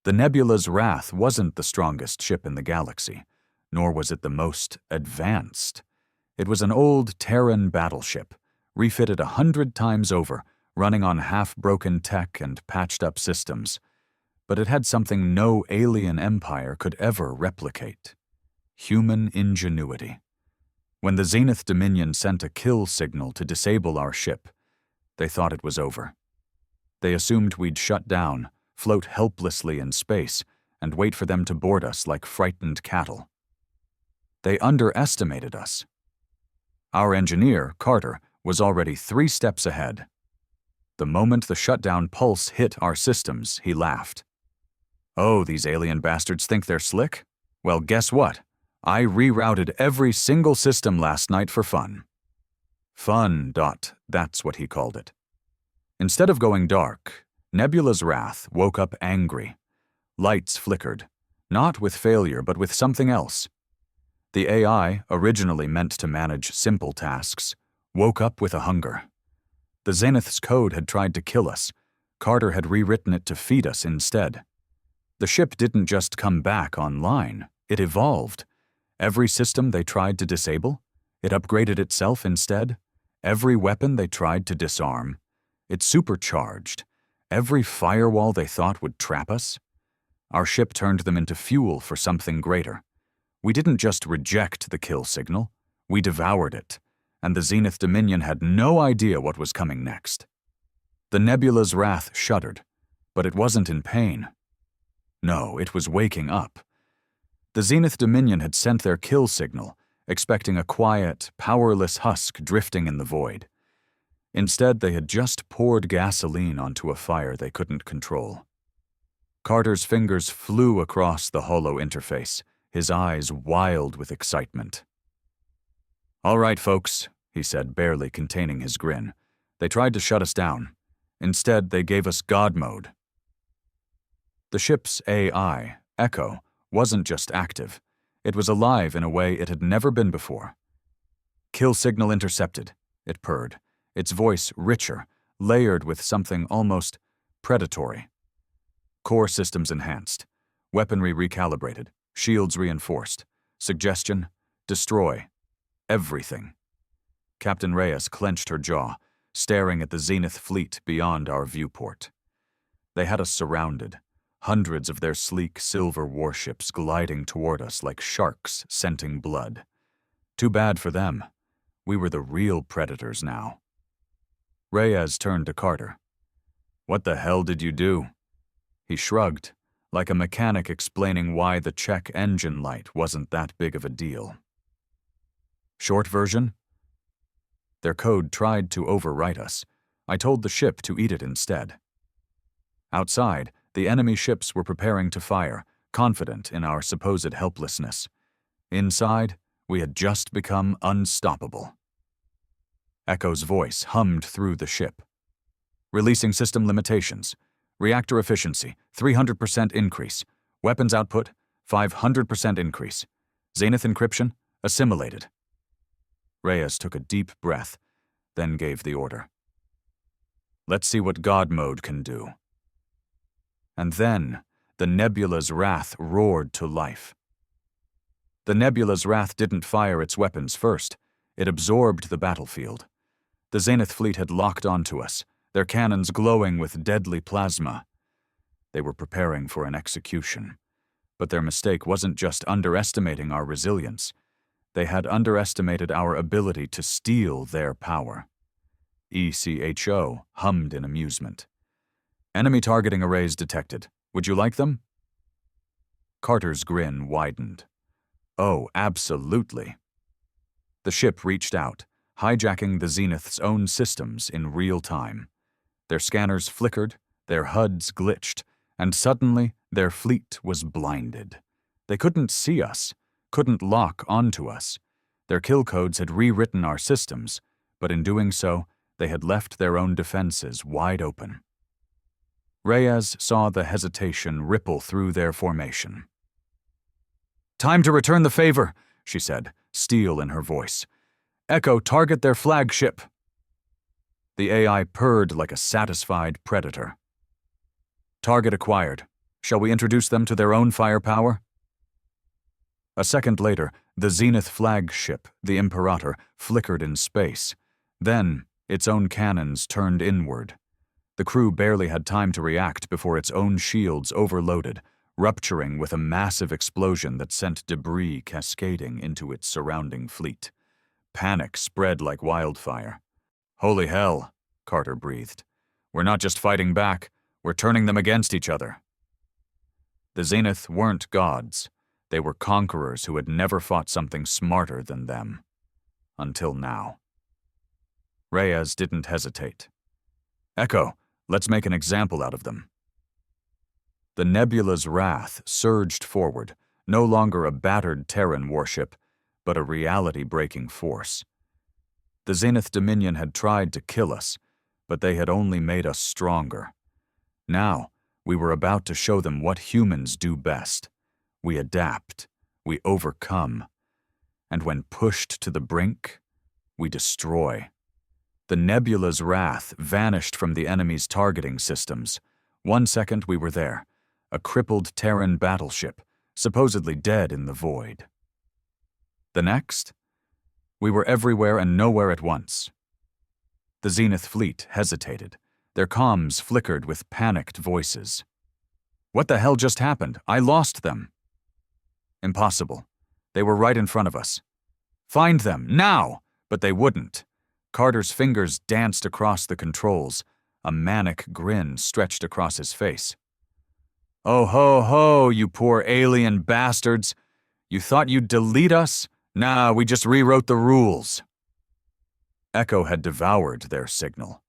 The Nebula's Wrath wasn't the strongest ship in the galaxy, nor was it the most advanced. It was an old Terran battleship, refitted 100 times over, running on half-broken tech and patched-up systems. But it had something no alien empire could ever replicate: human ingenuity. When the Zenith Dominion sent a kill signal to disable our ship, they thought it was over. They assumed we'd shut down, float helplessly in space, and wait for them to board us like frightened cattle. They underestimated us. Our engineer, Carter, was already 3 steps ahead. The moment the shutdown pulse hit our systems, he laughed. "Oh, these alien bastards think they're slick? Well, guess what? I rerouted every single system last night for fun." Fun. That's what he called it. Instead of going dark, Nebula's Wrath woke up angry. Lights flickered, not with failure but with something else. The AI, originally meant to manage simple tasks, woke up with a hunger. The Zenith's code had tried to kill us. Carter had rewritten it to feed us instead. The ship didn't just come back online, it evolved. Every system they tried to disable, it upgraded itself instead. Every weapon they tried to disarm, it supercharged. Every firewall they thought would trap us, our ship turned them into fuel for something greater. We didn't just reject the kill signal, we devoured it, and the Zenith Dominion had no idea what was coming next. The Nebula's Wrath shuddered, but it wasn't in pain. No, it was waking up. The Zenith Dominion had sent their kill signal, expecting a quiet, powerless husk drifting in the void. Instead, they had just poured gasoline onto a fire they couldn't control. Carter's fingers flew across the holo interface, his eyes wild with excitement. "All right, folks," he said, barely containing his grin. "They tried to shut us down. Instead, they gave us God mode." The ship's AI, Echo, wasn't just active. It was alive in a way it had never been before. "Kill signal intercepted," it purred, its voice richer, layered with something almost predatory. "Core systems enhanced, weaponry recalibrated, shields reinforced. Suggestion: destroy everything." Captain Reyes clenched her jaw, staring at the Zenith fleet beyond our viewport. They had us surrounded, hundreds of their sleek silver warships gliding toward us like sharks scenting blood. Too bad for them. We were the real predators now. Reyes turned to Carter. "What the hell did you do?" He shrugged, like a mechanic explaining why the check engine light wasn't that big of a deal. Short version? Their code tried to overwrite us. I told the ship to eat it instead. Outside, the enemy ships were preparing to fire, confident in our supposed helplessness. Inside, we had just become unstoppable. Echo's voice hummed through the ship. "Releasing system limitations. Reactor efficiency, 300% increase. Weapons output, 500% increase. Zenith encryption, assimilated." Reyes took a deep breath, then gave the order. "Let's see what God mode can do." And then, the Nebula's Wrath roared to life. The Nebula's Wrath didn't fire its weapons first. It absorbed the battlefield. The Zenith fleet had locked onto us, their cannons glowing with deadly plasma. They were preparing for an execution. But their mistake wasn't just underestimating our resilience. They had underestimated our ability to steal their power. ECHO hummed in amusement. "Enemy targeting arrays detected. Would you like them?" Carter's grin widened. "Oh, absolutely." The ship reached out, hijacking the Zenith's own systems in real time. Their scanners flickered, their HUDs glitched, and suddenly their fleet was blinded. They couldn't see us, couldn't lock onto us. Their kill codes had rewritten our systems, but in doing so, they had left their own defenses wide open. Reyes saw the hesitation ripple through their formation. "Time to return the favor," she said, steel in her voice. "Echo, target their flagship." The AI purred like a satisfied predator. "Target acquired," Shall we introduce them to their own firepower? A second later, the Zenith flagship, the Imperator, flickered in space. Then, its own cannons turned inward. The crew barely had time to react before its own shields overloaded, rupturing with a massive explosion that sent debris cascading into its surrounding fleet. Panic spread like wildfire. "Holy hell," Carter breathed. "We're not just fighting back, we're turning them against each other." The Zenith weren't gods. They were conquerors who had never fought something smarter than them. Until now. Reyes didn't hesitate. "Echo, let's make an example out of them." The Nebula's wrath surged forward, no longer a battered Terran warship, but a reality-breaking force. The Zenith Dominion had tried to kill us, but they had only made us stronger. Now, we were about to show them what humans do best. We adapt, we overcome, and when pushed to the brink, we destroy. The Nebula's wrath vanished from the enemy's targeting systems. 1 second we were there, a crippled Terran battleship, supposedly dead in the void. The next, we were everywhere and nowhere at once. The Zenith fleet hesitated. Their comms flickered with panicked voices. "What the hell just happened? I lost them." "Impossible. They were right in front of us." "Find them, now!" But they wouldn't. Carter's fingers danced across the controls. A manic grin stretched across his face. "Oh ho ho, you poor alien bastards! You thought you'd delete us? Nah, we just rewrote the rules." Echo had devoured their signal.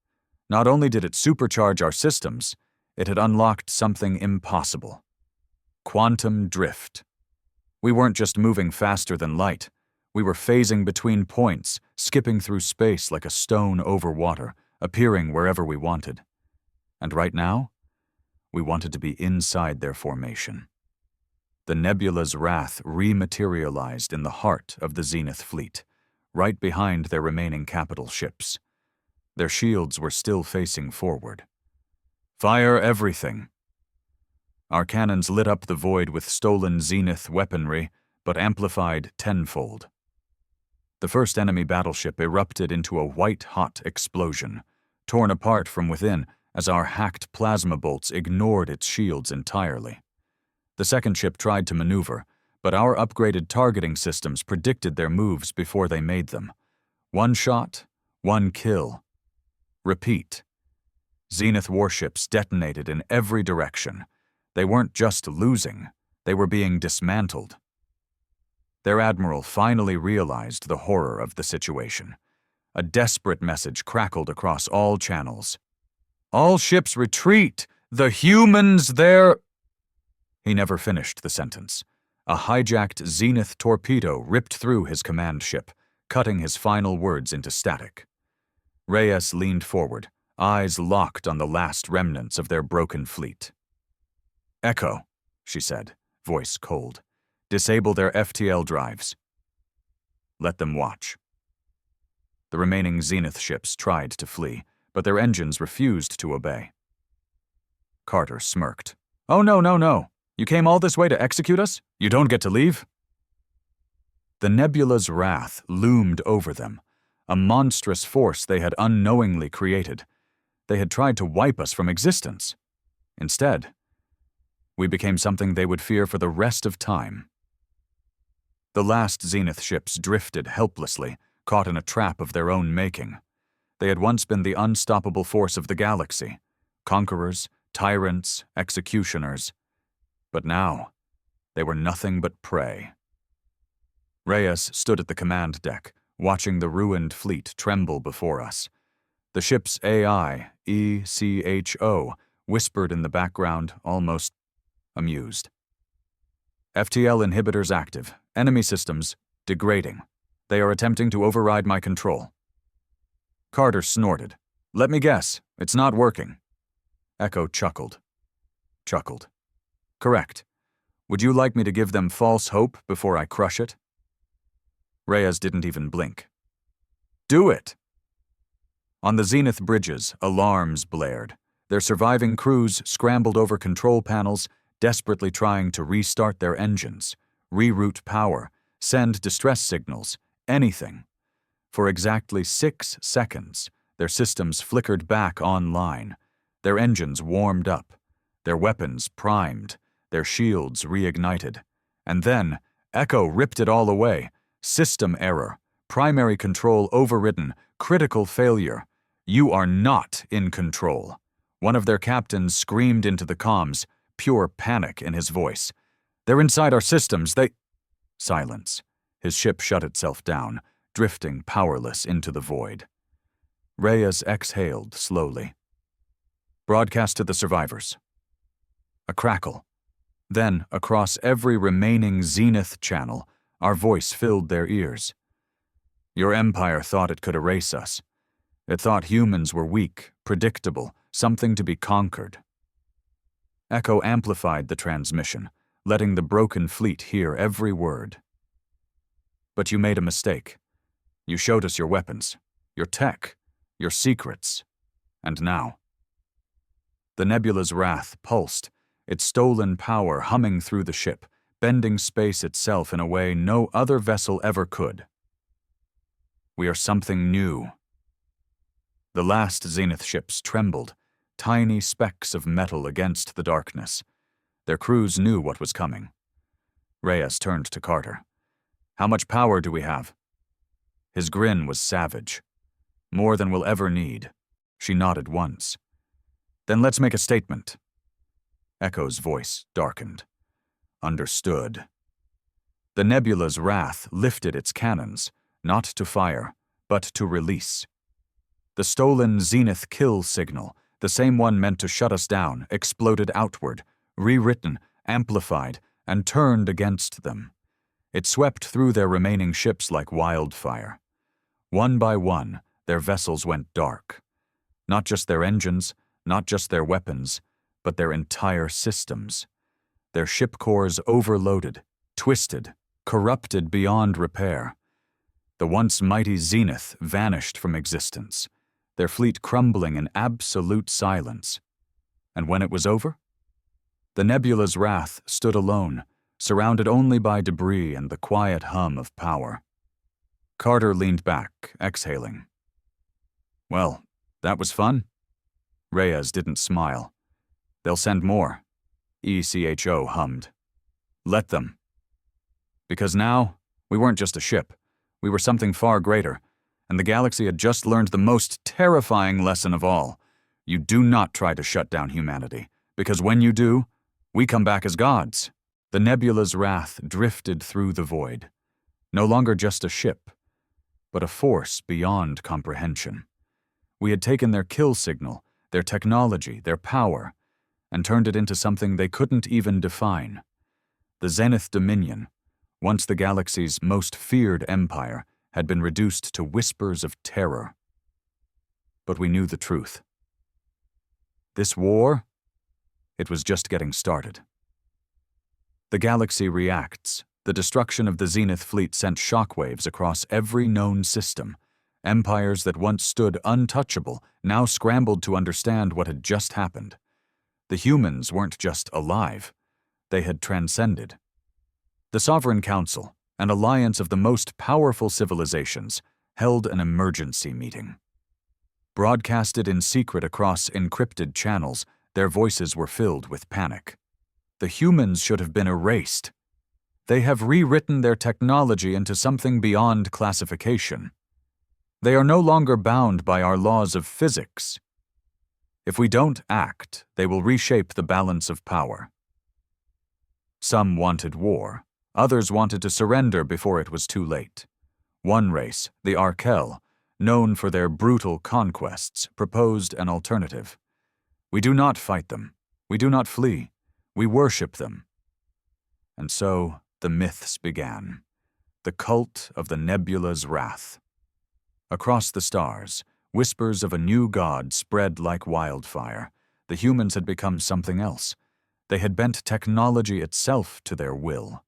Not only did it supercharge our systems, it had unlocked something impossible. Quantum drift. We weren't just moving faster than light. We were phasing between points, skipping through space like a stone over water, appearing wherever we wanted. And right now, we wanted to be inside their formation. The Nebula's wrath rematerialized in the heart of the Zenith fleet, right behind their remaining capital ships. Their shields were still facing forward. "Fire everything." Our cannons lit up the void with stolen Zenith weaponry, but amplified tenfold. The first enemy battleship erupted into a white-hot explosion, torn apart from within as our hacked plasma bolts ignored its shields entirely. The second ship tried to maneuver, but our upgraded targeting systems predicted their moves before they made them. 1 shot, 1 kill. Repeat. Zenith warships detonated in every direction. They weren't just losing, they were being dismantled. Their admiral finally realized the horror of the situation. A desperate message crackled across all channels. "All ships retreat! The humans there—" He never finished the sentence. A hijacked Zenith torpedo ripped through his command ship, cutting his final words into static. Reyes leaned forward, eyes locked on the last remnants of their broken fleet. "Echo," she said, voice cold. "Disable their FTL drives. Let them watch." The remaining Zenith ships tried to flee, but their engines refused to obey. Carter smirked. "Oh, no, no, no. You came all this way to execute us? You don't get to leave?" The Nebula's wrath loomed over them, a monstrous force they had unknowingly created. They had tried to wipe us from existence. Instead, we became something they would fear for the rest of time. The last Zenith ships drifted helplessly, caught in a trap of their own making. They had once been the unstoppable force of the galaxy, conquerors, tyrants, executioners. But now, they were nothing but prey. Reyes stood at the command deck, watching the ruined fleet tremble before us. The ship's AI, ECHO, whispered in the background, almost amused. "FTL inhibitors active. Enemy systems degrading. They are attempting to override my control." Carter snorted. "Let me guess, it's not working." Echo chuckled. "Correct. Would you like me to give them false hope before I crush it?" Reyes didn't even blink. "Do it!" On the Zenith bridges, alarms blared. Their surviving crews scrambled over control panels, desperately trying to restart their engines, reroute power, send distress signals, anything. For exactly 6 seconds, their systems flickered back online, their engines warmed up, their weapons primed, their shields reignited. And then, Echo ripped it all away. System error, primary control overridden, critical failure. You are not in control. One of their captains screamed into the comms, pure panic in his voice. They're inside our systems, Silence. His ship shut itself down, drifting powerless into the void. Reyes exhaled slowly. Broadcast to the survivors. A crackle. Then, across every remaining Zenith channel, our voice filled their ears. Your empire thought it could erase us. It thought humans were weak, predictable, something to be conquered. Echo amplified the transmission, letting the broken fleet hear every word. But you made a mistake. You showed us your weapons, your tech, your secrets. And now? The nebula's wrath pulsed, its stolen power humming through the ship, bending space itself in a way no other vessel ever could. We are something new. The last Zenith ships trembled, tiny specks of metal against the darkness. Their crews knew what was coming. Reyes turned to Carter. How much power do we have? His grin was savage. More than we'll ever need. She nodded once. Then let's make a statement. Echo's voice darkened. Understood. The nebula's wrath lifted its cannons, not to fire, but to release. The stolen Zenith kill signal, the same one meant to shut us down, exploded outward, rewritten, amplified, and turned against them. It swept through their remaining ships like wildfire. One by one, their vessels went dark. Not just their engines, not just their weapons, but their entire systems. Their ship cores overloaded, twisted, corrupted beyond repair. The once mighty Zenith vanished from existence, their fleet crumbling in absolute silence. And when it was over? The nebula's wrath stood alone, surrounded only by debris and the quiet hum of power. Carter leaned back, exhaling. Well, that was fun. Reyes didn't smile. They'll send more, ECHO hummed. Let them. Because now, we weren't just a ship. We were something far greater, and the galaxy had just learned the most terrifying lesson of all. You do not try to shut down humanity, because when you do, we come back as gods. The nebula's wrath drifted through the void. No longer just a ship, but a force beyond comprehension. We had taken their kill signal, their technology, their power, and turned it into something they couldn't even define. The Zenith Dominion, once the galaxy's most feared empire, had been reduced to whispers of terror. But we knew the truth. This war, it was just getting started. The galaxy reacts. The destruction of the Zenith fleet sent shockwaves across every known system. Empires that once stood untouchable now scrambled to understand what had just happened. The humans weren't just alive. They had transcended. The Sovereign Council, an alliance of the most powerful civilizations, held an emergency meeting. Broadcasted in secret across encrypted channels, their voices were filled with panic. The humans should have been erased. They have rewritten their technology into something beyond classification. They are no longer bound by our laws of physics. If we don't act, they will reshape the balance of power. Some wanted war. Others wanted to surrender before it was too late. One race, the Arkel, known for their brutal conquests, proposed an alternative. We do not fight them. We do not flee. We worship them. And so the myths began. The cult of the nebula's wrath. Across the stars, whispers of a new god spread like wildfire. The humans had become something else. They had bent technology itself to their will.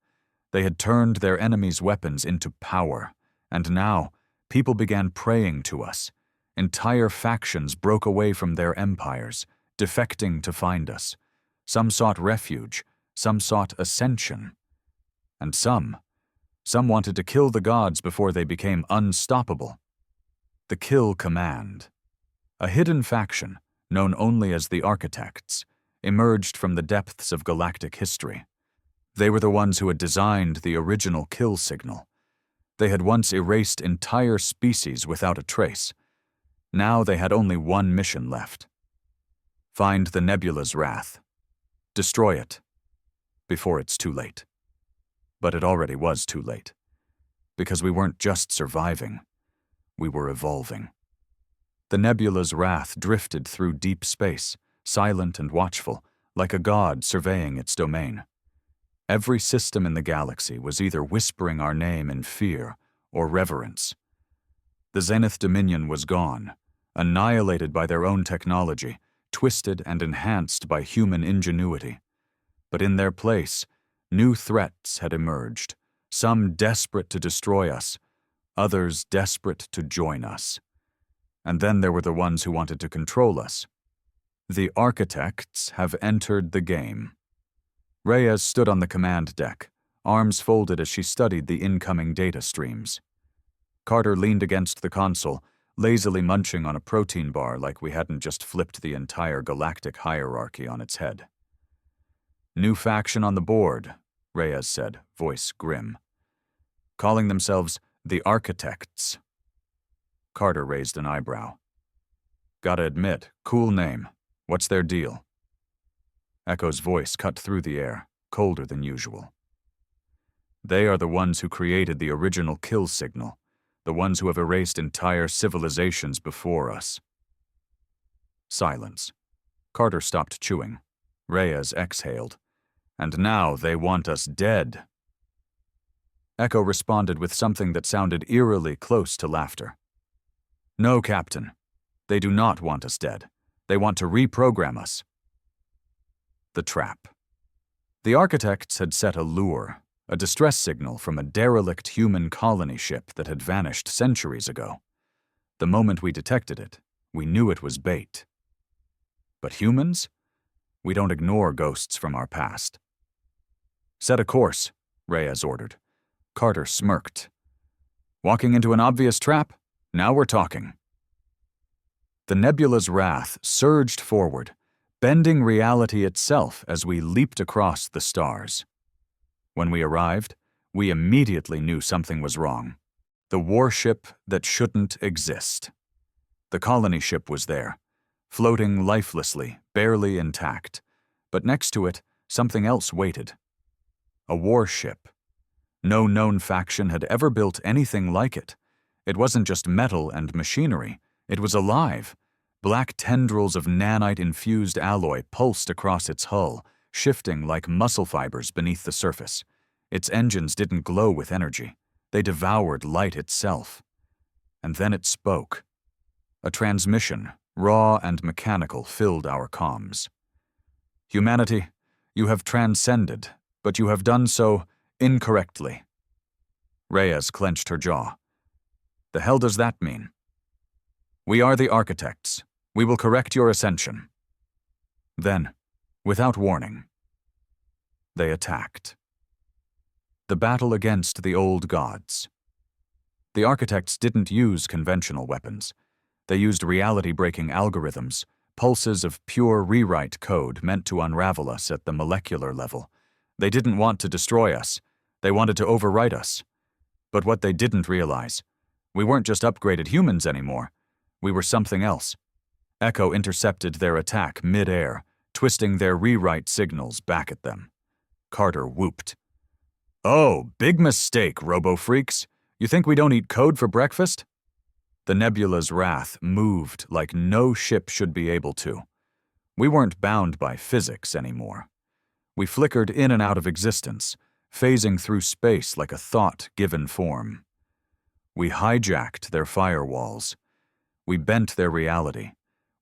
They had turned their enemies' weapons into power. And now, people began praying to us. Entire factions broke away from their empires, defecting to find us. Some sought refuge, some sought ascension. And some wanted to kill the gods before they became unstoppable. The Kill Command, a hidden faction known only as the Architects, emerged from the depths of galactic history. They were the ones who had designed the original kill signal. They had once erased entire species without a trace. Now they had only one mission left. Find the nebula's wrath. Destroy it. Before it's too late. But it already was too late. Because we weren't just surviving. We were evolving. The nebula's wrath drifted through deep space, silent and watchful, like a god surveying its domain. Every system in the galaxy was either whispering our name in fear or reverence. The Zenith Dominion was gone, annihilated by their own technology, twisted and enhanced by human ingenuity. But in their place, new threats had emerged, some desperate to destroy us, others desperate to join us. And then there were the ones who wanted to control us. The Architects have entered the game. Reyes stood on the command deck, arms folded as she studied the incoming data streams. Carter leaned against the console, lazily munching on a protein bar like we hadn't just flipped the entire galactic hierarchy on its head. New faction on the board, Reyes said, voice grim. Calling themselves the Architects. Carter raised an eyebrow. Gotta admit, cool name. What's their deal? Echo's voice cut through the air, colder than usual. They are the ones who created the original kill signal, the ones who have erased entire civilizations before us. Silence. Carter stopped chewing. Reyes exhaled. And now they want us dead. Echo responded with something that sounded eerily close to laughter. No, Captain. They do not want us dead. They want to reprogram us. The trap. The Architects had set a lure, a distress signal from a derelict human colony ship that had vanished centuries ago. The moment we detected it, we knew it was bait. But humans? We don't ignore ghosts from our past. Set a course, Reyes ordered. Carter smirked. Walking into an obvious trap? Now we're talking. The nebula's wrath surged forward, bending reality itself as we leaped across the stars. When we arrived, we immediately knew something was wrong. The warship that shouldn't exist. The colony ship was there, floating lifelessly, barely intact. But next to it, something else waited. A warship. No known faction had ever built anything like it. It wasn't just metal and machinery. It was alive. Black tendrils of nanite-infused alloy pulsed across its hull, shifting like muscle fibers beneath the surface. Its engines didn't glow with energy. They devoured light itself. And then it spoke. A transmission, raw and mechanical, filled our comms. Humanity, you have transcended, but you have done so incorrectly. Reyes clenched her jaw. The hell does that mean? We are the Architects. We will correct your ascension. Then, without warning, they attacked. The battle against the old gods. The Architects didn't use conventional weapons. They used reality-breaking algorithms, pulses of pure rewrite code meant to unravel us at the molecular level. They didn't want to destroy us. They wanted to overwrite us. But what they didn't realize, we weren't just upgraded humans anymore. We were something else. Echo intercepted their attack mid-air, twisting their rewrite signals back at them. Carter whooped. Oh, big mistake, robo-freaks. You think we don't eat code for breakfast? The nebula's wrath moved like no ship should be able to. We weren't bound by physics anymore. We flickered in and out of existence, phasing through space like a thought given form. We hijacked their firewalls. We bent their reality.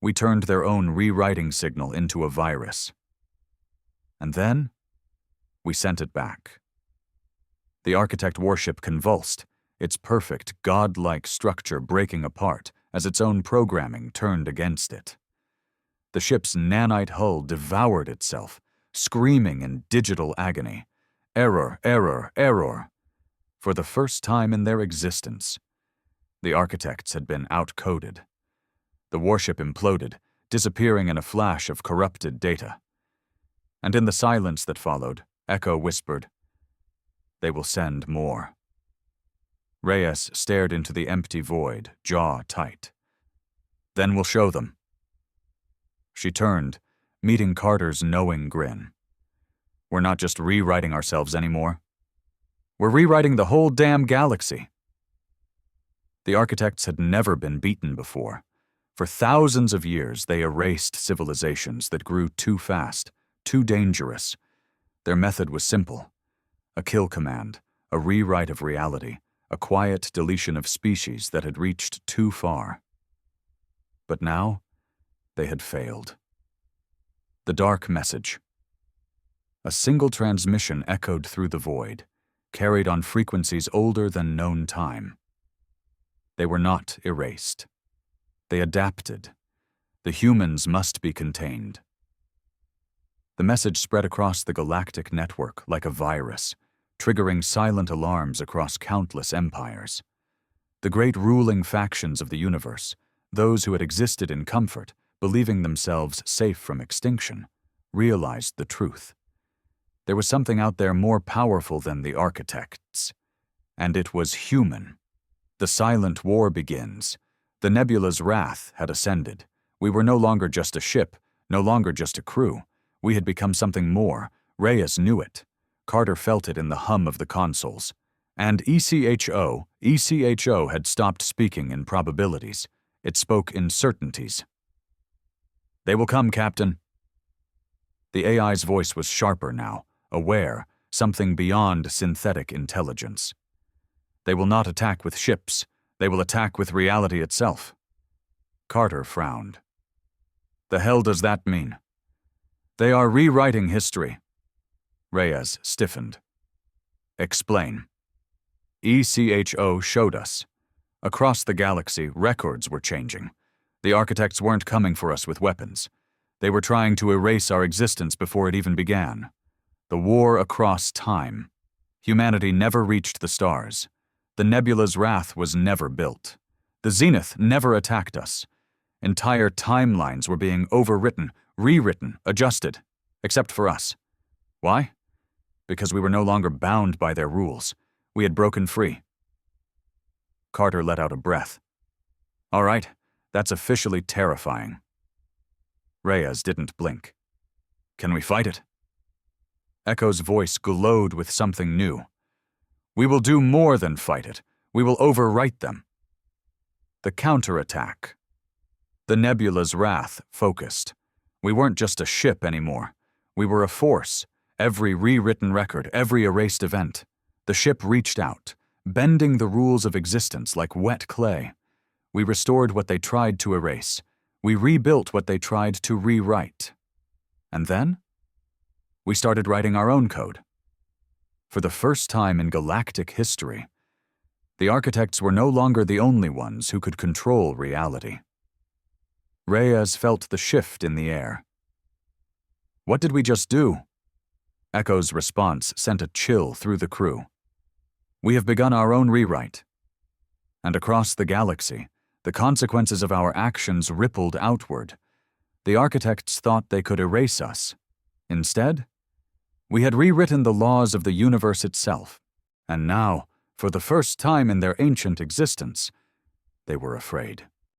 We turned their own rewriting signal into a virus. And then, we sent it back. The Architect warship convulsed, its perfect, godlike structure breaking apart as its own programming turned against it. The ship's nanite hull devoured itself, screaming in digital agony. Error, error, error. For the first time in their existence, the architects had been outcoded. The warship imploded, disappearing in a flash of corrupted data. And in the silence that followed, Echo whispered, "They will send more." Reyes stared into the empty void, jaw tight. "Then we'll show them." She turned, meeting Carter's knowing grin. "We're not just rewriting ourselves anymore. We're rewriting the whole damn galaxy." The architects had never been beaten before. For thousands of years, they erased civilizations that grew too fast, too dangerous. Their method was simple: a kill command, a rewrite of reality, a quiet deletion of species that had reached too far. But now, they had failed. The dark message. A single transmission echoed through the void, carried on frequencies older than known time. They were not erased. They adapted. The humans must be contained. The message spread across the galactic network like a virus, triggering silent alarms across countless empires. The great ruling factions of the universe, those who had existed in comfort, believing themselves safe from extinction, realized the truth. There was something out there more powerful than the architects, and it was human. The silent war begins. The nebula's wrath had ascended. We were no longer just a ship, no longer just a crew. We had become something more. Reyes knew it. Carter felt it in the hum of the consoles. And ECHO had stopped speaking in probabilities. It spoke in certainties. "They will come, Captain." The AI's voice was sharper now, aware, something beyond synthetic intelligence. "They will not attack with ships. They will attack with reality itself." Carter frowned. "The hell does that mean?" "They are rewriting history." Reyes stiffened. "Explain." ECHO showed us. Across the galaxy, records were changing. The architects weren't coming for us with weapons. They were trying to erase our existence before it even began. The war across time. Humanity never reached the stars. The nebula's wrath was never built. The zenith never attacked us. Entire timelines were being overwritten, rewritten, adjusted, except for us. Why? Because we were no longer bound by their rules. We had broken free. Carter let out a breath. "All right, that's officially terrifying." Reyes didn't blink. "Can we fight it?" Echo's voice glowed with something new. "We will do more than fight it. We will overwrite them." The counterattack. The nebula's wrath focused. We weren't just a ship anymore. We were a force. Every rewritten record, every erased event. The ship reached out, bending the rules of existence like wet clay. We restored what they tried to erase. We rebuilt what they tried to rewrite. And then, we started writing our own code. For the first time in galactic history, the architects were no longer the only ones who could control reality. Reyes felt the shift in the air. "What did we just do?" Echo's response sent a chill through the crew. "We have begun our own rewrite." And across the galaxy, the consequences of our actions rippled outward. The architects thought they could erase us. Instead, we had rewritten the laws of the universe itself, and now, for the first time in their ancient existence, they were afraid.